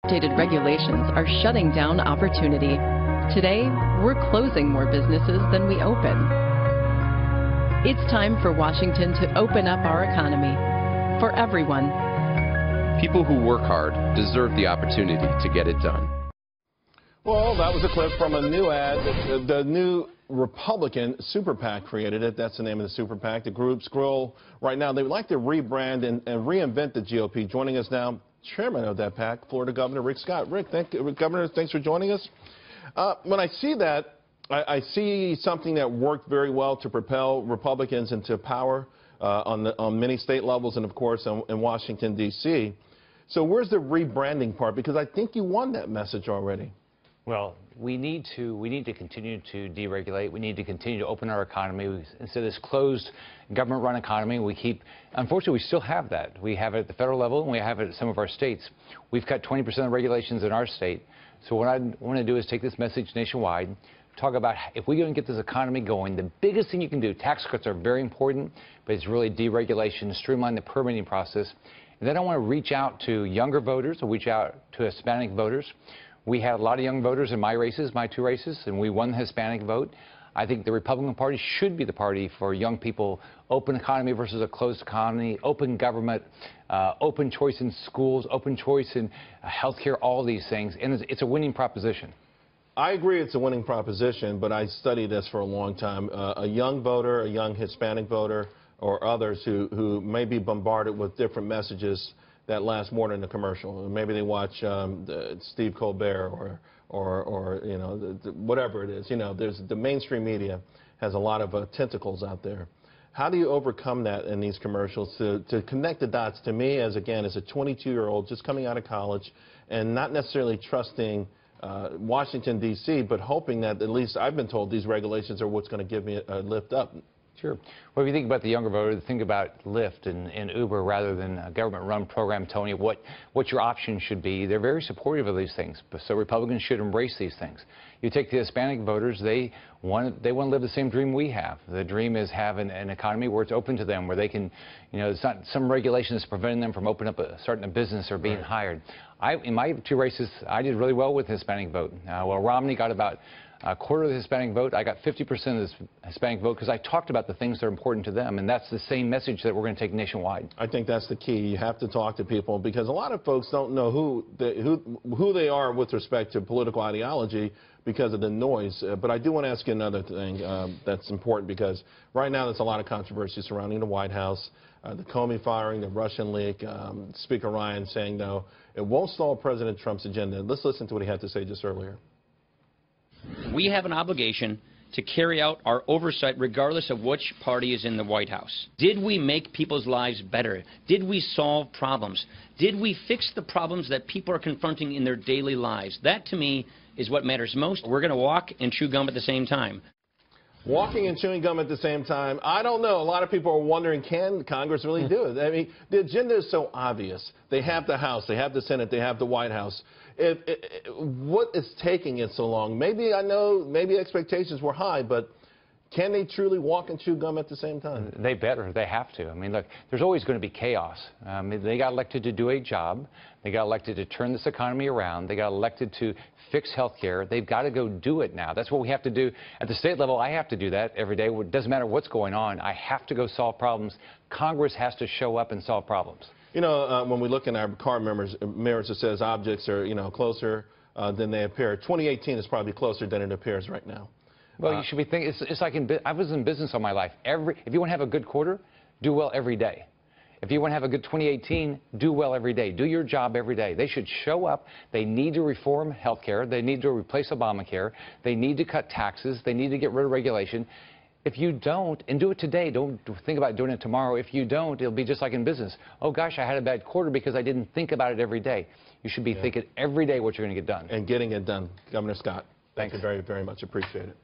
Updated regulations are shutting down opportunity. Today, we're closing more businesses than we open. It's time for Washington to open up our economy for everyone. People who work hard deserve the opportunity to get it done. Well, that was a clip from a new ad. The new Republican Super PAC created it. That's the name of the Super PAC. The group's grow right now. They would like to rebrand and reinvent the GOP. Joining us now, Chairman of that PAC, Florida Governor Rick Scott. Rick, Governor, thanks for joining us. When I see that, I see something that worked very well to propel Republicans into power on many state levels and, of course, in Washington, D.C. So where's the rebranding part? Because I think you won that message already. Well, we need to continue to deregulate. We need to continue to open our economy. Instead of this closed government-run economy, unfortunately, we still have that. We have it at the federal level, and we have it at some of our states. We've cut 20% of regulations in our state. So what I want to do is take this message nationwide, talk about if we're going to get this economy going, the biggest thing you can do, tax cuts are very important, but it's really deregulation, streamline the permitting process. And then I want to reach out to younger voters, reach out to Hispanic voters. We had a lot of young voters in my races, my two races, and we won the Hispanic vote. I think the Republican Party should be the party for young people. Open economy versus a closed economy, open government, open choice in schools, open choice in health care, all these things. And it's a winning proposition. I agree it's a winning proposition, but I studied this for a long time. A young voter, a young Hispanic voter, or others who may be bombarded with different messages that last more than the commercial. Maybe they watch Steve Colbert or you know, whatever it is. You know, the mainstream media has a lot of tentacles out there. How do you overcome that in these commercials to connect the dots? To me, as a 22-year-old just coming out of college and not necessarily trusting Washington, D.C., but hoping that at least I've been told these regulations are what's going to give me a lift up. Sure. Well, if you think about the younger voter, think about Lyft and Uber rather than a government-run program telling you what your options should be. They're very supportive of these things, so Republicans should embrace these things. You take the Hispanic voters, they want to live the same dream we have. The dream is having an economy where it's open to them, where they can, you know, it's not some regulation that's preventing them from opening up starting a business or being hired. In my two races, I did really well with the Hispanic vote. Well, Romney got about a quarter of the Hispanic vote. I got 50% of the Hispanic vote because I talked about the things that are important to them, and that's the same message that we're going to take nationwide. I think that's the key. You have to talk to people because a lot of folks don't know who they are with respect to political ideology because of the noise. But I do want to ask you another thing that's important because right now there's a lot of controversy surrounding the White House, the Comey firing, the Russian leak, Speaker Ryan saying no, it won't stall President Trump's agenda. Let's listen to what he had to say just earlier. We have an obligation to carry out our oversight regardless of which party is in the White House. Did we make people's lives better? Did we solve problems? Did we fix the problems that people are confronting in their daily lives? That, to me, is what matters most. We're going to walk and chew gum at the same time. Walking and chewing gum at the same time, I don't know. A lot of people are wondering, can Congress really do it? I mean, the agenda is so obvious. They have the House, they have the Senate, they have the White House. What is taking it so long? Maybe I know, maybe expectations were high, but can they truly walk and chew gum at the same time? They better. They have to. I mean, look, there's always going to be chaos. They got elected to do a job. They got elected to turn this economy around. They got elected to fix health care. They've got to go do it now. That's what we have to do. At the state level, I have to do that every day. It doesn't matter what's going on. I have to go solve problems. Congress has to show up and solve problems. You know, when we look in our car mirrors, it says objects are, you know, closer than they appear. 2018 is probably closer than it appears right now. Well, you should be thinking, it's like I was in business all my life. If you want to have a good quarter, do well every day. If you want to have a good 2018, do well every day. Do your job every day. They should show up. They need to reform health care. They need to replace Obamacare. They need to cut taxes. They need to get rid of regulation. If you don't, and do it today, don't think about doing it tomorrow. If you don't, it'll be just like in business. Oh, gosh, I had a bad quarter because I didn't think about it every day. You should be thinking every day what you're going to get done. And getting it done. Governor Scott, thank you very, very much. Appreciate it.